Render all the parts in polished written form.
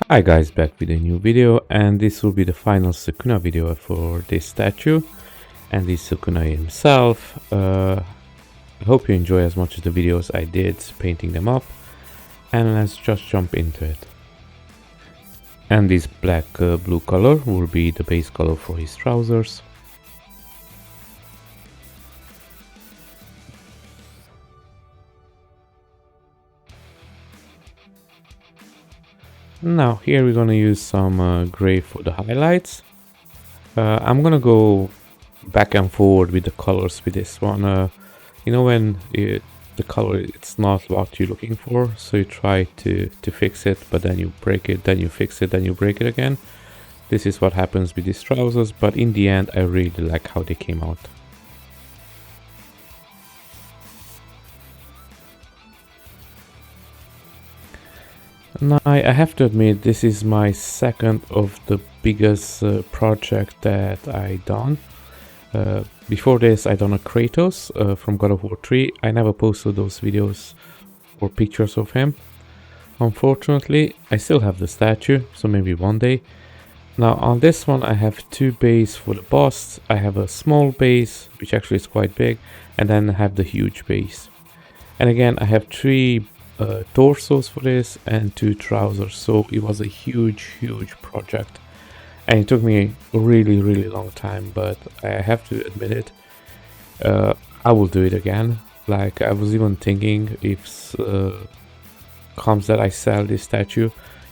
Hi guys, back with a new video, and this will be the final Sukuna video for this statue and this Sukuna himself. I hope you enjoy as much as the videos I did painting them up, and let's just jump into it. And this black blue color will be the base color for his trousers. Now here we're gonna use some gray for the highlights. I'm gonna go back and forward with the colors with this one. You know, when the color, it's not what you're looking for, so you try to fix it, but then you break it, then you fix it, then you break it again. This is what happens with these trousers, but in the end I really like how they came out. Now I have to admit, this is my second of the biggest project that I done. Before this I done a Kratos from God of War 3. I never posted those videos or pictures of him. Unfortunately, I still have the statue, so maybe one day. Now on this one I have two bases for the bust. I have a small base, which actually is quite big, and then I have the huge base. And again I have three torsos for this and two trousers, so it was a huge project, and it took me a really long time, but I have to admit it, I will do it again. Like, I was even thinking, if comes that I sell this statue,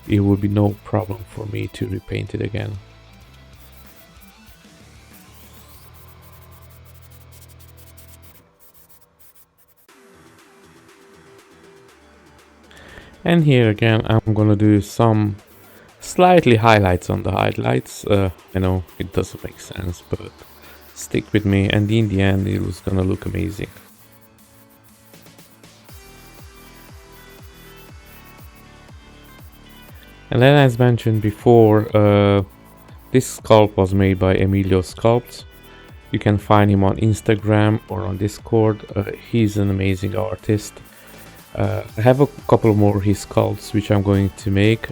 it would be no problem for me to repaint it again. And here again I'm gonna do some slightly highlights on the highlights. I know it doesn't make sense, but stick with me, and in the end it was gonna look amazing. And then, as mentioned before, this sculpt was made by Emilio Sculpts. You can find him on Instagram or on Discord. He's an amazing artist. I have a couple more of his sculpts which I'm going to make.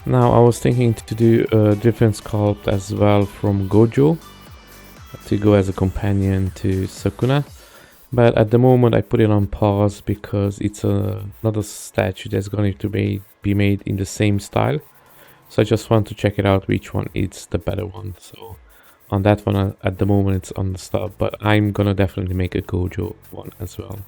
Now I was thinking to do a different sculpt as well from Gojo to go as a companion to Sukuna, but at the moment I put it on pause because it's another statue that's going to be made in the same style. So I just want to check it out which one is the better one. So on that one at the moment it's on the stop, but I'm gonna definitely make a Gojo one as well.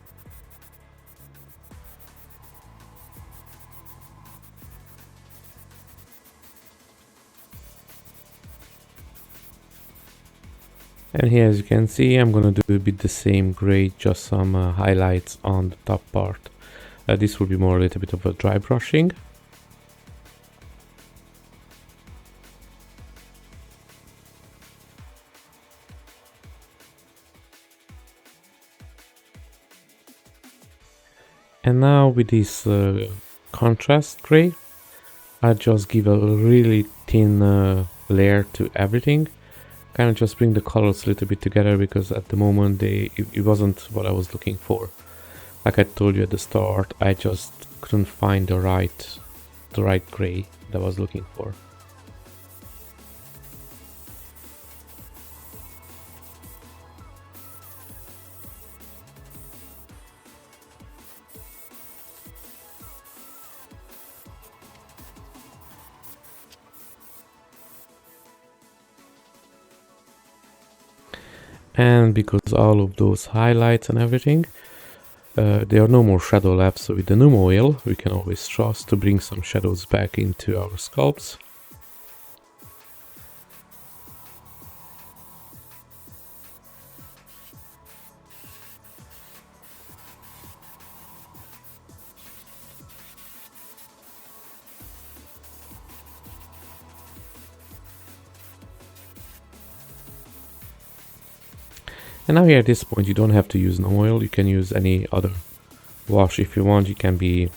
And here, as you can see, I'm gonna do a bit the same gray, just some highlights on the top part. This will be more a little bit of a dry brushing. And now with this contrast gray, I just give a really thin layer to everything. Kind of just bring the colors a little bit together, because at the moment it wasn't what I was looking for. Like I told you at the start, I just couldn't find the right gray that I was looking for. And because all of those highlights and everything, there are no more shadow left, so with the Numo oil we can always trust to bring some shadows back into our sculpts. And now here at this point you don't have to use no oil, you can use any other wash if you want. You can be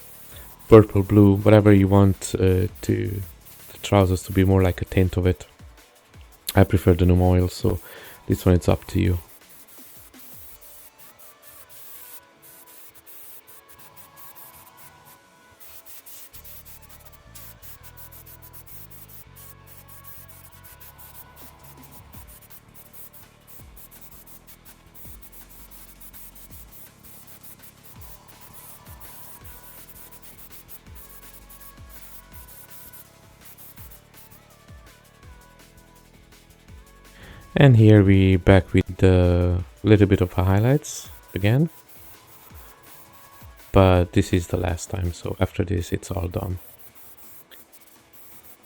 purple, blue, whatever you want to trousers to be more like a tint of it. I prefer the Num oil, so this one it's up to you. And here we back with a little bit of highlights again. But this is the last time, so after this it's all done.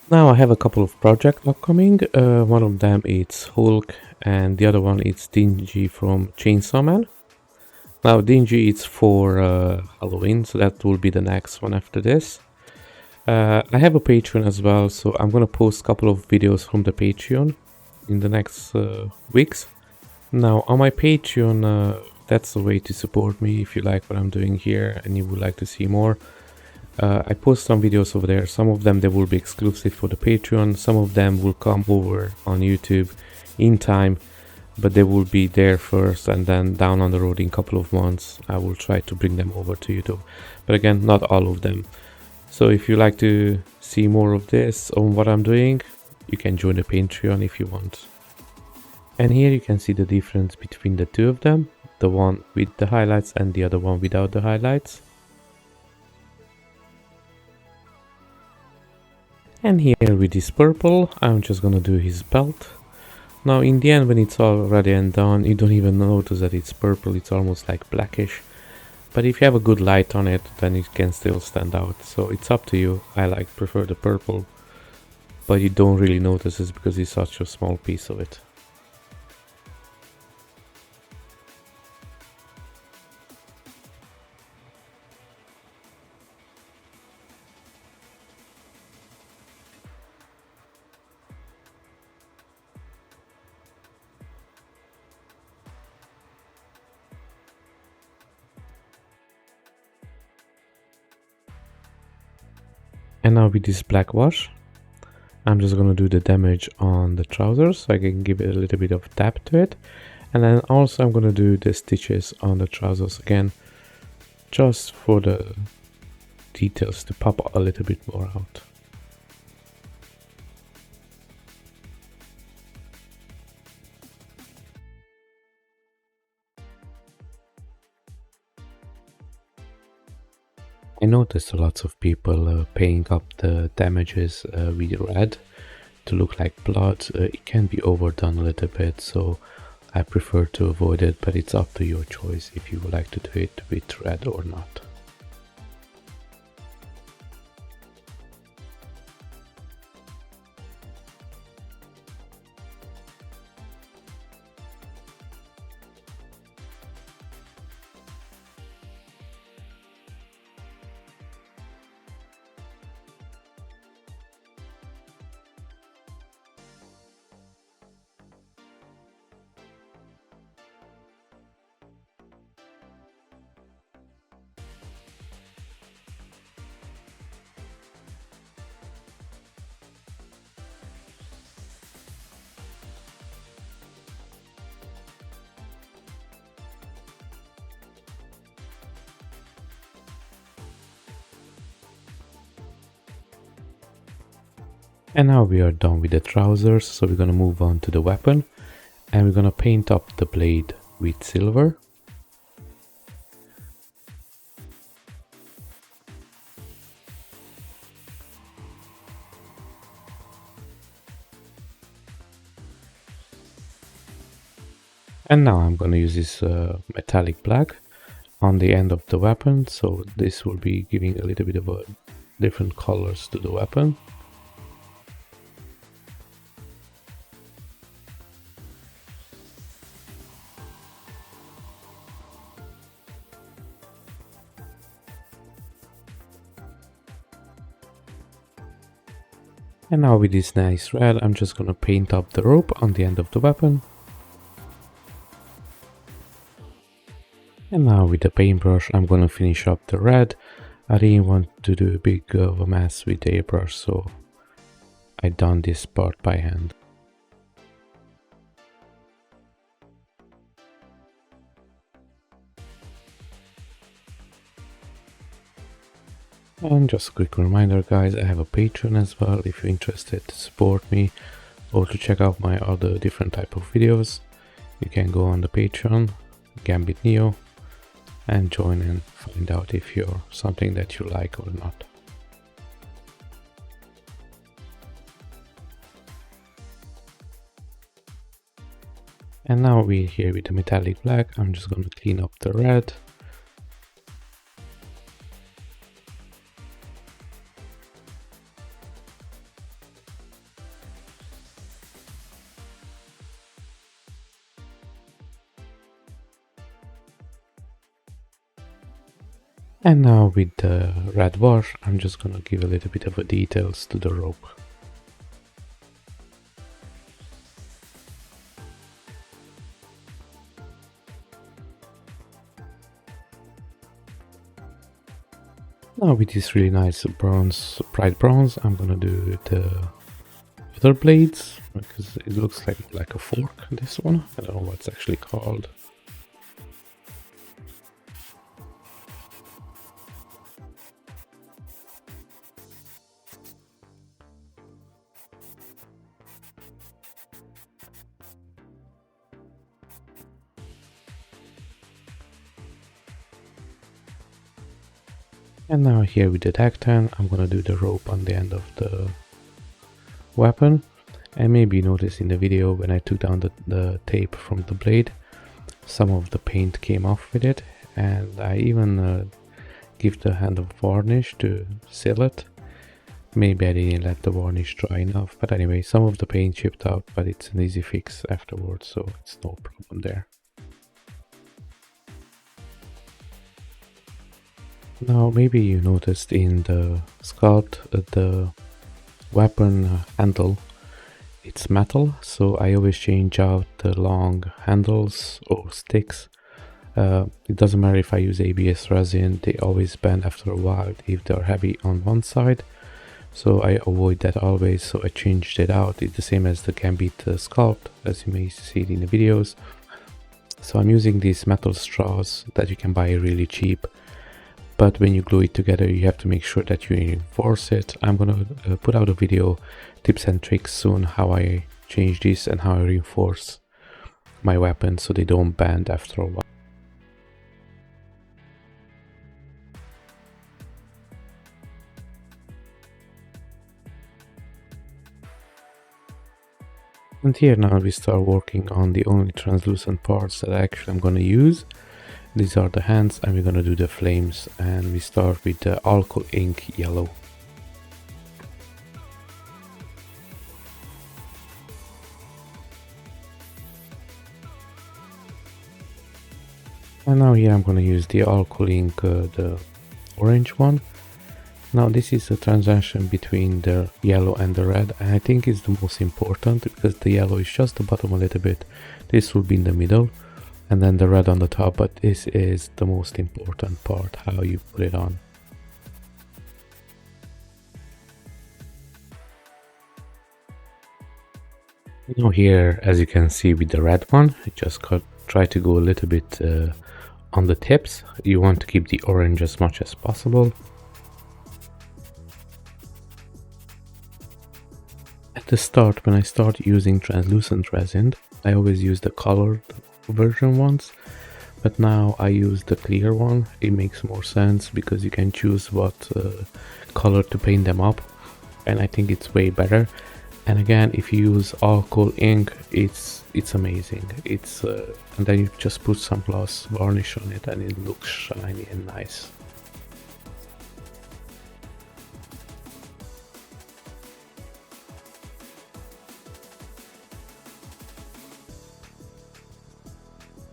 Now I have a couple of projects upcoming. One of them is Hulk and the other one is Dingy from Chainsaw Man. Now Dingy is for Halloween, so that will be the next one after this. I have a Patreon as well, so I'm gonna post a couple of videos from the Patreon in the next weeks. Now on my Patreon, that's the way to support me if you like what I'm doing here and you would like to see more. I post some videos over there. Some of them they will be exclusive for the Patreon, some of them will come over on YouTube in time, but they will be there first, and then down on the road in a couple of months I will try to bring them over to YouTube, but again, not all of them. So if you like to see more of this on what I'm doing, you can join the Patreon if you want. And here you can see the difference between the two of them, the one with the highlights and the other one without the highlights. And here with this purple, I'm just gonna do his belt. Now in the end, when it's all ready and done, you don't even notice that it's purple, it's almost like blackish. But if you have a good light on it, then it can still stand out. So it's up to you. I prefer the purple, but you don't really notice it because it's such a small piece of it. And now with this black wash, I'm just gonna do the damage on the trousers so I can give it a little bit of depth to it. And then also I'm gonna do the stitches on the trousers again, just for the details to pop a little bit more out. I noticed lots of people painting up the damages with red to look like blood. It can be overdone a little bit, so I prefer to avoid it, but it's up to your choice if you would like to do it with red or not. And now we are done with the trousers, so we're gonna move on to the weapon, and we're gonna paint up the blade with silver. And now I'm gonna use this metallic black on the end of the weapon, so this will be giving a little bit of a different colors to the weapon. And now with this nice red, I'm just gonna paint up the rope on the end of the weapon. And now with the paintbrush, I'm gonna finish up the red. I didn't want to do a big of a mess with the airbrush, so I done this part by hand. And just a quick reminder guys, I have a Patreon as well if you're interested to support me or to check out my other different type of videos. You can go on the Patreon, Gambit Neo, and join and find out if you're something that you like or not. And now we're here with the metallic black. I'm just going to clean up the red. And now with the red wash, I'm just going to give a little bit of a details to the rope. Now with this really nice bronze, bright bronze, I'm going to do the other blades because it looks like a fork, this one. I don't know what it's actually called. And now here with the tactan, I'm gonna do the rope on the end of the weapon. And maybe you noticed in the video when I took down the tape from the blade, some of the paint came off with it, and I even give the hand of varnish to seal it. Maybe I didn't let the varnish dry enough, but anyway, some of the paint chipped out, but it's an easy fix afterwards, so it's no problem there. Now maybe you noticed in the sculpt the weapon handle, it's metal, so I always change out the long handles or sticks. It doesn't matter if I use ABS resin, they always bend after a while if they're heavy on one side, so I avoid that always, so I changed it out. It's the same as the Gambit sculpt, as you may see it in the videos. So I'm using these metal straws that you can buy really cheap. But when you glue it together, you have to make sure that you reinforce it. I'm gonna put out a video, tips and tricks soon, how I change this and how I reinforce my weapons so they don't bend after a while. And here now we start working on the only translucent parts that actually I'm gonna use. These are the hands, and we're gonna do the flames, and we start with the alcohol ink yellow. And now here I'm gonna use the alcohol ink, the orange one. Now this is a transition between the yellow and the red, and I think it's the most important because the yellow is just the bottom a little bit. This will be in the middle, and then the red on the top, but this is the most important part, how you put it on. Now here, as you can see with the red one, I just try to go a little bit on the tips. You want to keep the orange as much as possible. At the start, when I start using translucent resin, I always use the colored version ones, but now I use the clear one. It makes more sense because you can choose what color to paint them up, and I think it's way better. And again, if you use alcohol ink, it's amazing. It's and then you just put some gloss varnish on it and it looks shiny and nice.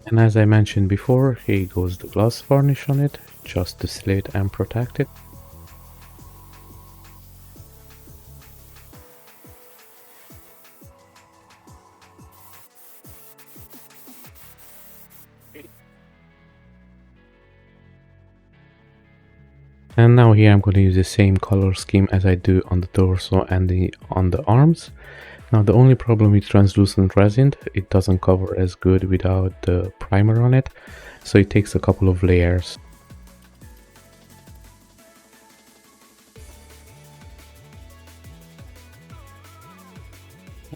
And as I mentioned before, here goes the gloss varnish on it, just to seal it and protect it. And now here I'm going to use the same color scheme as I do on the torso and on the arms. Now the only problem with translucent resin, it doesn't cover as good without the primer on it, so it takes a couple of layers.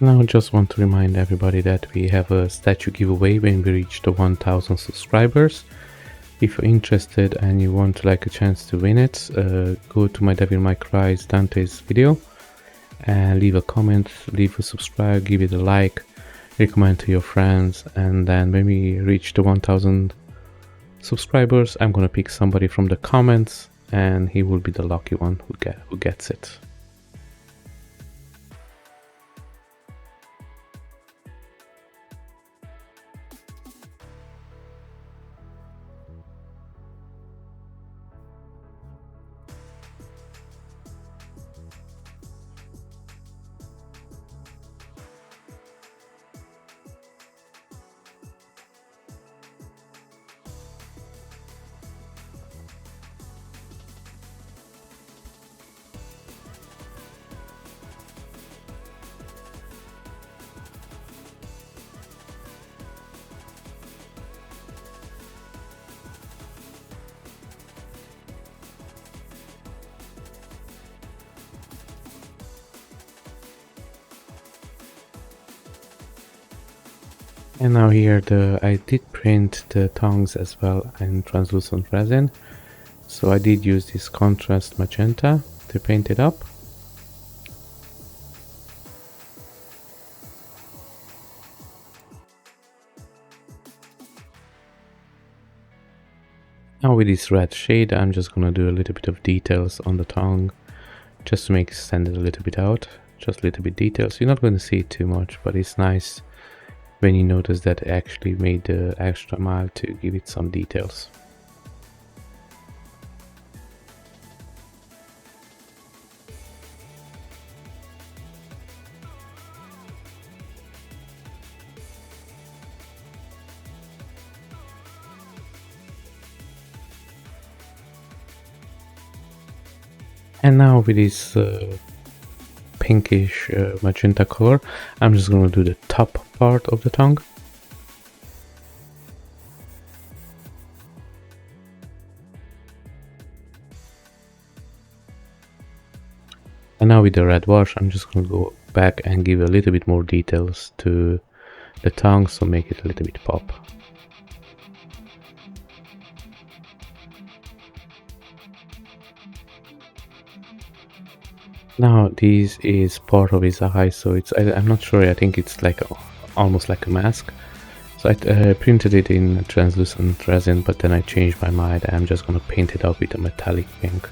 Now I just want to remind everybody that we have a statue giveaway when we reach the 1000 subscribers. If you're interested and you want like a chance to win it, go to my Devil May Cry Dante's video and leave a comment, leave a subscribe, give it a like, recommend to your friends, and then when we reach the 1000 subscribers, I'm gonna pick somebody from the comments and he will be the lucky one who gets it. And now here I did print the tongues as well in translucent resin, so I did use this contrast magenta to paint it up. Now with this red shade I'm just gonna do a little bit of details on the tongue, just to stand it a little bit out, just a little bit details. You're not going to see it too much, but it's nice when you notice that it actually made the extra mile to give it some details. And now with this pinkish magenta color, I'm just going to do the top part of the tongue. And now with the red wash, I'm just going to go back and give a little bit more details to the tongue, so make it a little bit pop. Now this is part of his eye, so I'm not sure, I think it's like almost like a mask. So I printed it in translucent resin, but then I changed my mind. I'm just gonna paint it up with a metallic pink.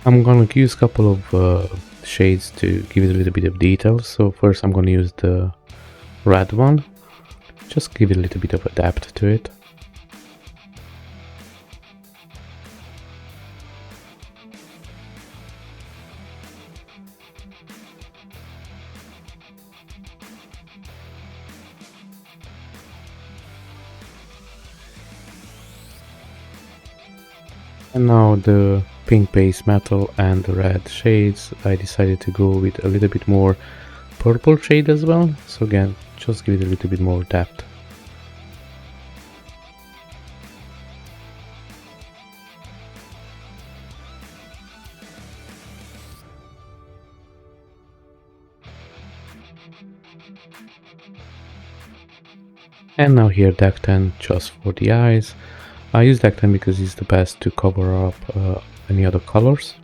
I'm gonna use a couple of shades to give it a little bit of detail. So first I'm gonna use the red one, just give it a little bit of a depth to it. And now the pink base metal and the red shades, I decided to go with a little bit more purple shade as well. So again, just give it a little bit more depth. And now here deck 10 just for the eyes. I use deck 10 because it's the best to cover up any other colors.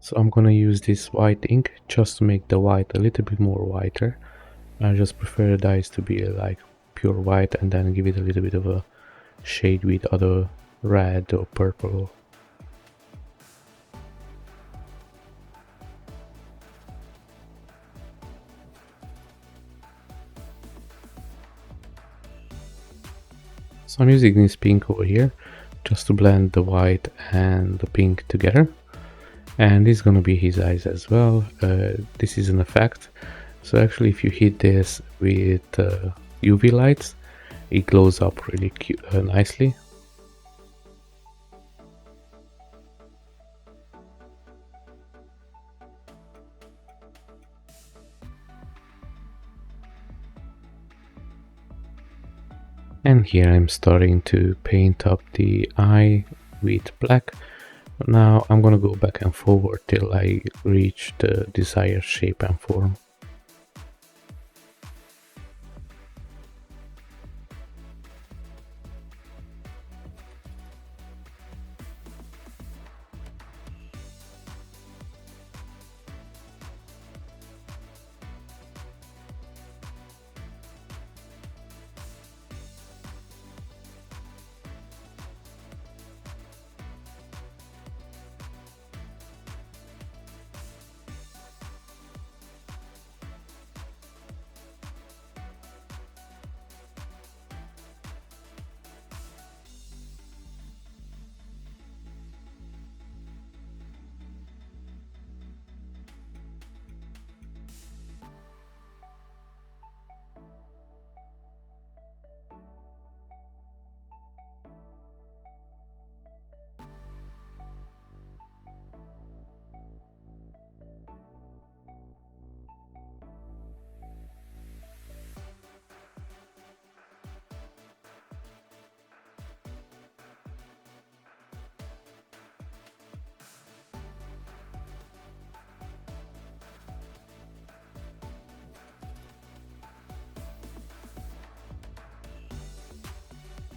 So I'm gonna use this white ink just to make the white a little bit more whiter. I just prefer the dyes to be like pure white and then give it a little bit of a shade with other red or purple. So I'm using this pink over here just to blend the white and the pink together. And this is gonna be his eyes as well. This is an effect. So actually if you hit this with UV lights, it glows up really nicely. And here I'm starting to paint up the eye with black. Now I'm gonna go back and forward till I reach the desired shape and form.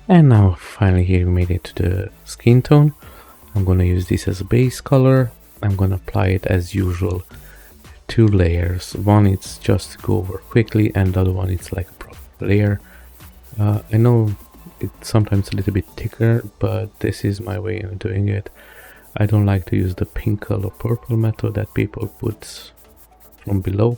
And now finally here we made it to the skin tone. I'm gonna use this as a base color. I'm gonna apply it as usual. Two layers. One it's just to go over quickly and the other one it's like a proper layer. I know it's sometimes a little bit thicker, but this is my way of doing it. I don't like to use the pink or purple method that people put from below.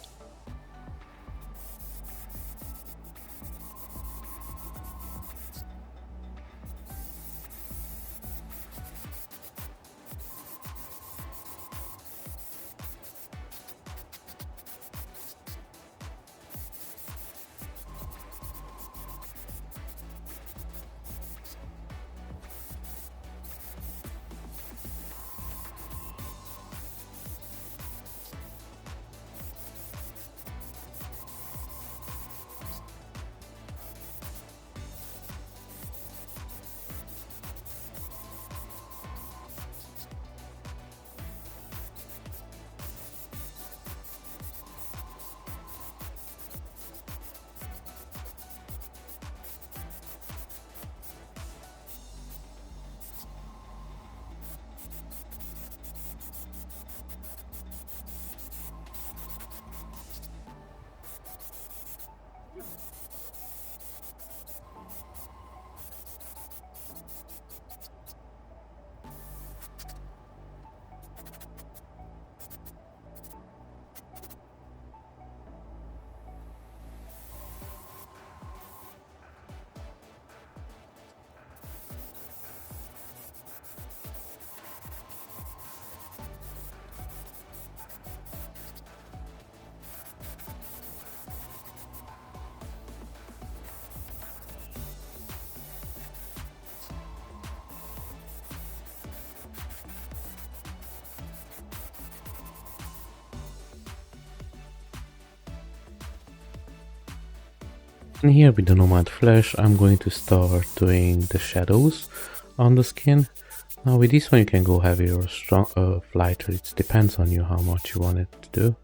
And here with the Nomad Flash, I'm going to start doing the shadows on the skin. Now with this one you can go heavier or strong, lighter, it depends on you how much you want it to do.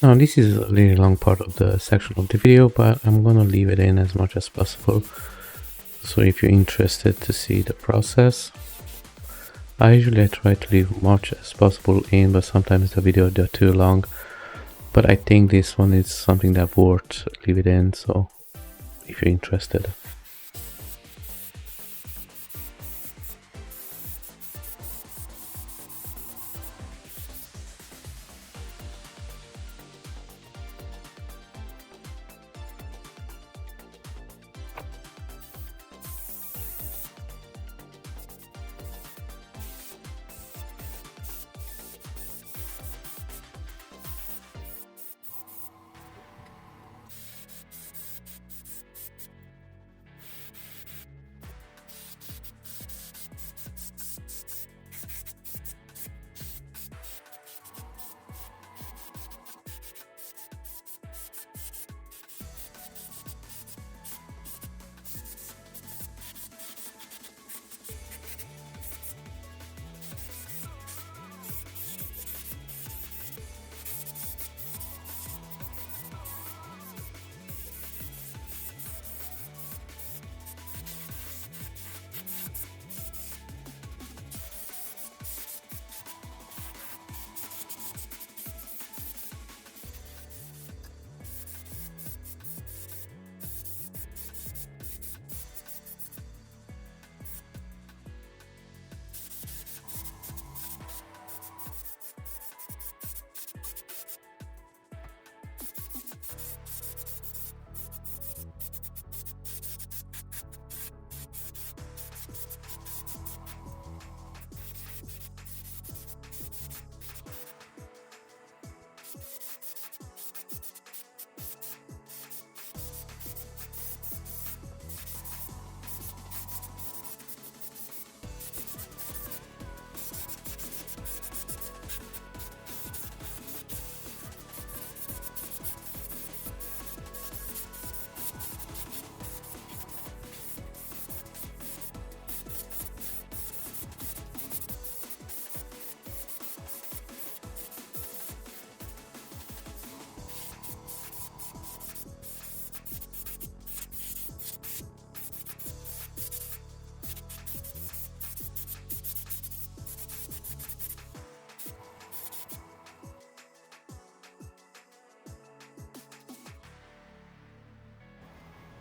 Now this is a really long part of the section of the video, but I'm gonna leave it in as much as possible. So if you're interested to see the process, I usually try to leave much as possible in, but sometimes the videos are too long. But I think this one is something that worth leave it in, so if you're interested.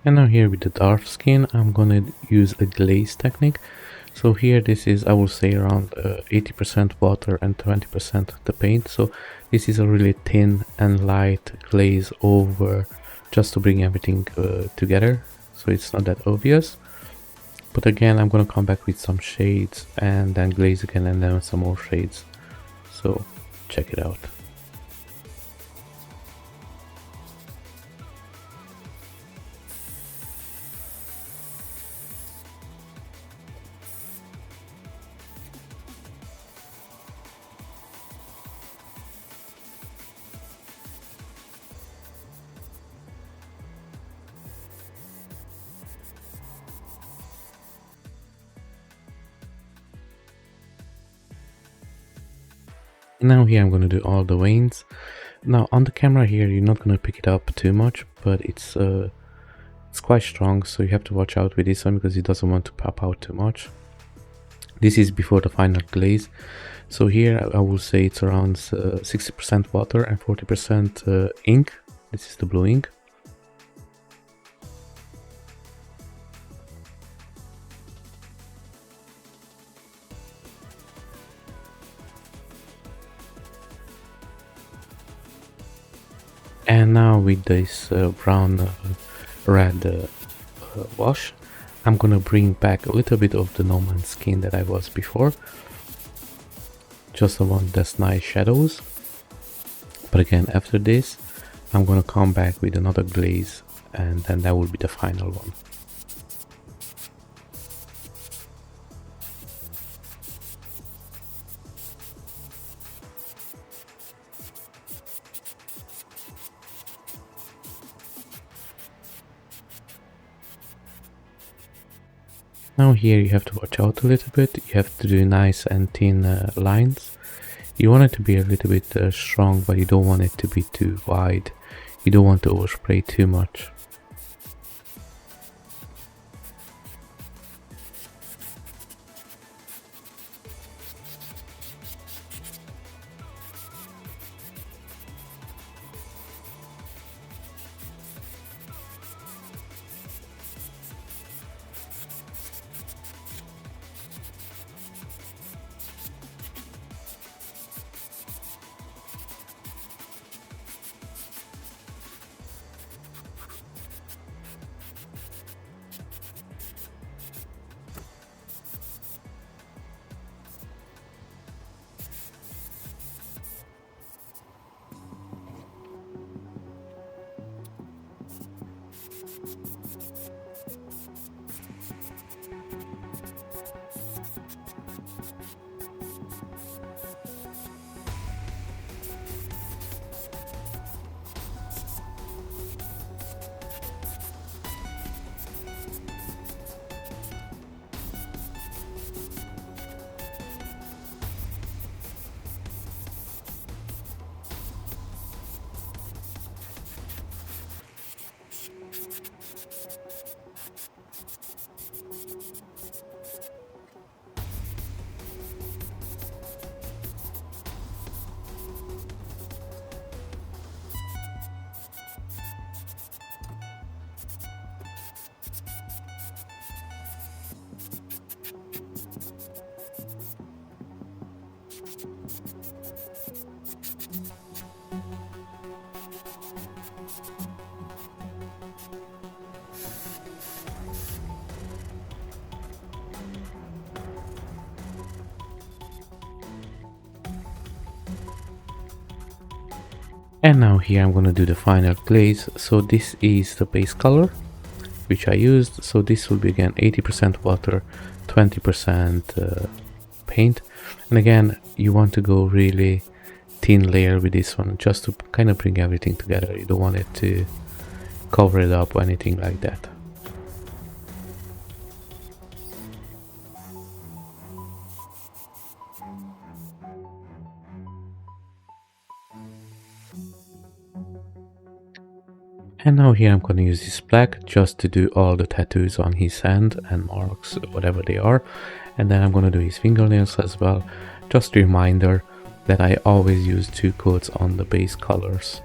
And now here with the dark skin, I'm gonna use a glaze technique. So here this is, I will say, around 80% water and 20% the paint. So this is a really thin and light glaze over, just to bring everything together, so it's not that obvious. But again, I'm gonna come back with some shades and then glaze again and then some more shades. So check it out. Now here I'm going to do all the veins. Now on the camera here you're not going to pick it up too much, but it's quite strong, so you have to watch out with this one because it doesn't want to pop out too much. This is before the final glaze. So here I will say it's around 60% water and 40% ink. This is the blue ink. And now with this brown red wash, I'm gonna bring back a little bit of the normal skin that I was before. Just the one that's nice shadows. But again, after this, I'm gonna come back with another glaze, and then that will be the final one. Now here you have to watch out a little bit. You have to do nice and thin lines. You want it to be a little bit strong, but you don't want it to be too wide. You don't want to overspray too much. And now here I'm gonna do the final glaze. So this is the base color which I used. So this will be again 80% water, 20% paint. And again, you want to go really thin layer with this one, just to kind of bring everything together. You don't want it to cover it up or anything like that. And now here I'm going to use this black just to do all the tattoos on his hand and marks, whatever they are. And then I'm going to do his fingernails as well. Just a reminder that I always use 2 coats on the base colors.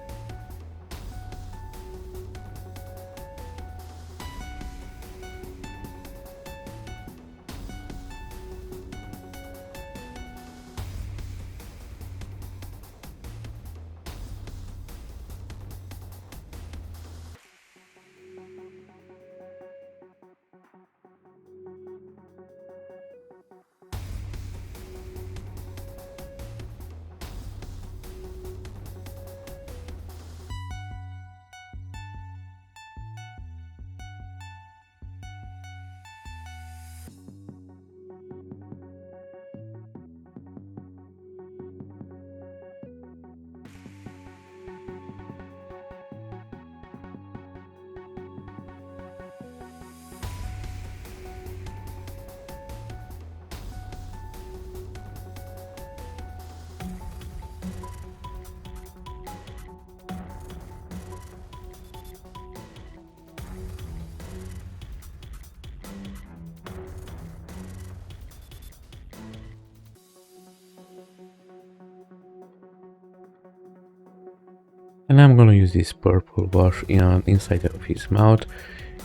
And I'm gonna use this purple wash inside of his mouth.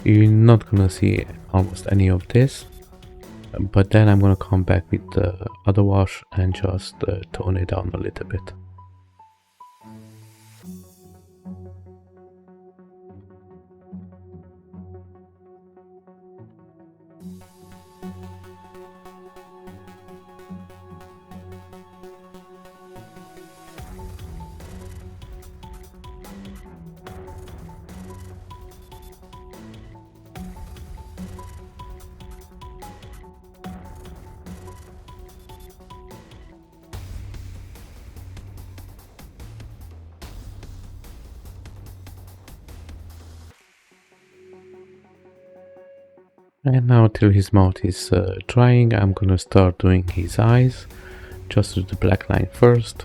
You're not gonna see almost any of this, but then I'm gonna come back with the other wash and just tone it down a little bit. And now till his mouth is drying, I'm gonna start doing his eyes. Just do the black line first.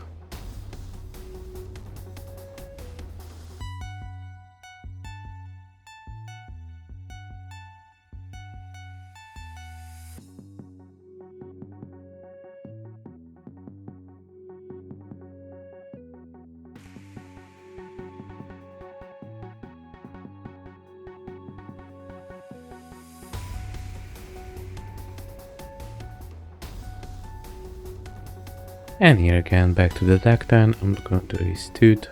And here again, back to the deck then, I'm going to do his tooth.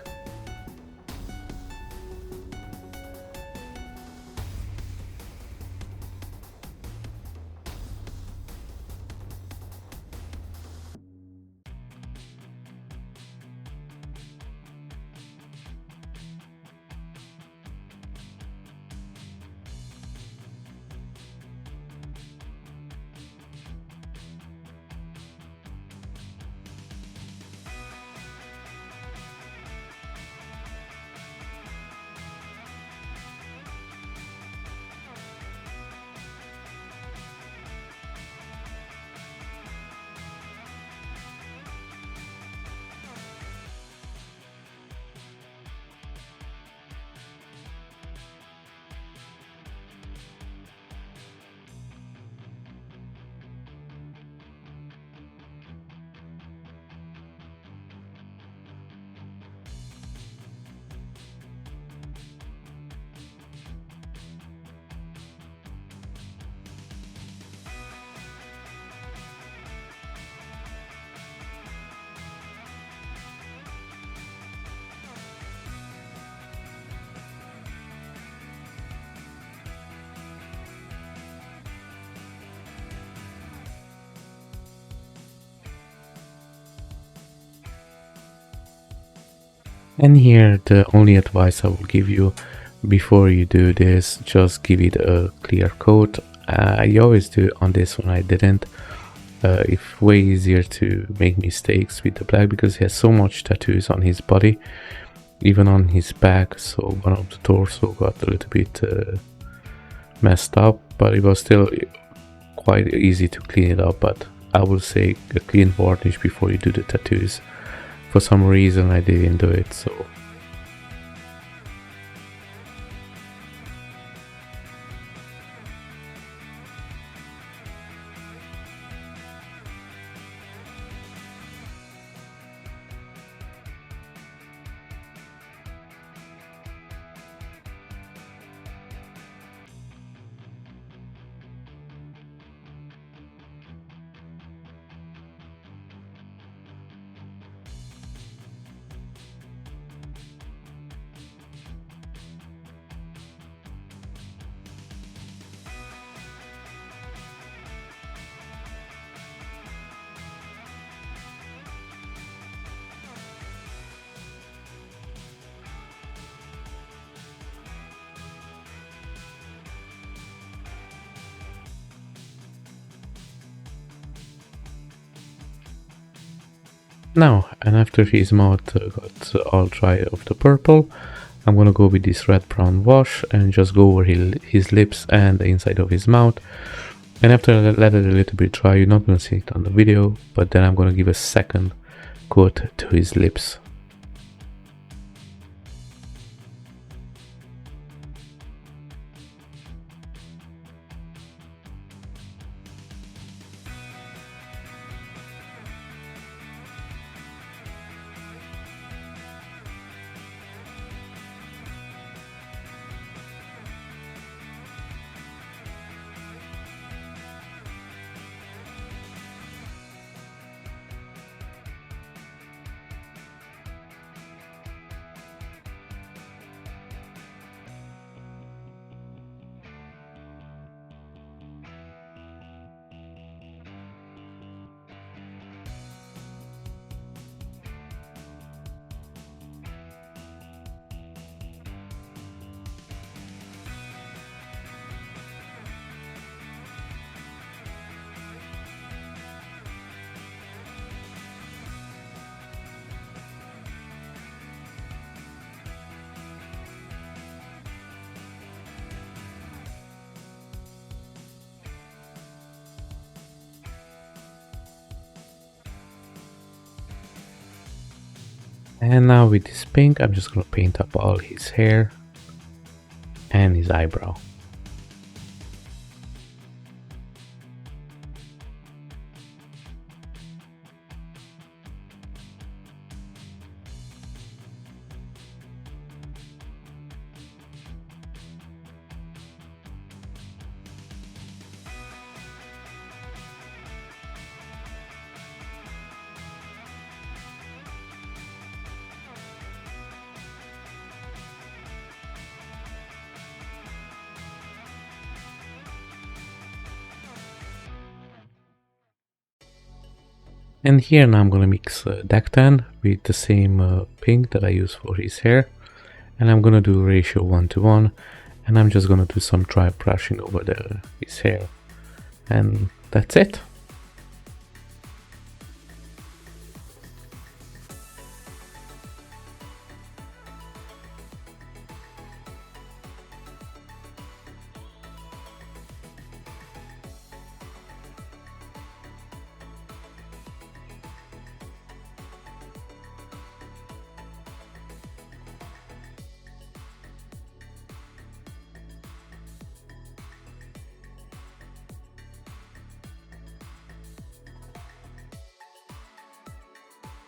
And here the only advice I will give you before you do this, just give it a clear coat. I always do on this one, I didn't. It's way easier to make mistakes with the black because he has so much tattoos on his body, even on his back, so one of the torso got a little bit messed up, but it was still quite easy to clean it up. But I will say a clean varnish before you do the tattoos. For some reason I didn't do it, so now, and after his mouth got all dry of the purple, I'm gonna go with this red brown wash and just go over his lips and the inside of his mouth. And after I let it a little bit dry, you're not gonna see it on the video, but then I'm gonna give a second coat to his lips. And now with this pink, I'm just gonna paint up all his hair and his eyebrow. And here now I'm gonna mix deck tan with the same pink that I use for his hair, and I'm gonna do ratio 1:1, and I'm just gonna do some dry brushing over his hair, and that's it.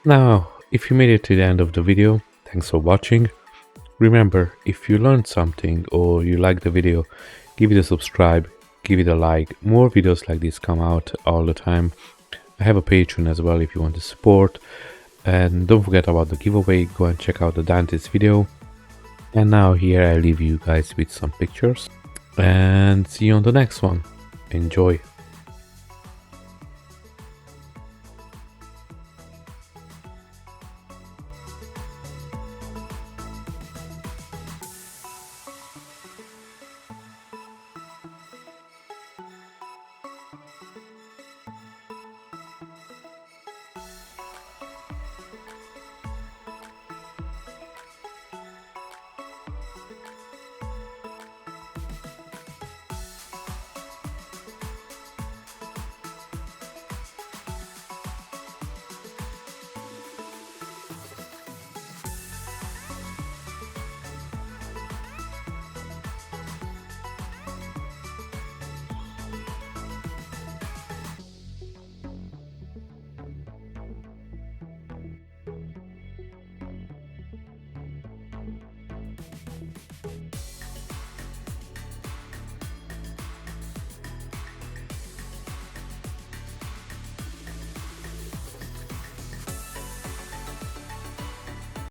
Now, if you made it to the end of the video, thanks for watching. Remember, if you learned something or you like the video, give it a subscribe, give it a like. More videos like this come out all the time. I have a Patreon as well if you want to support. And don't forget about the giveaway, go and check out the Dante's video. And now here I leave you guys with some pictures. And see you on the next one. Enjoy!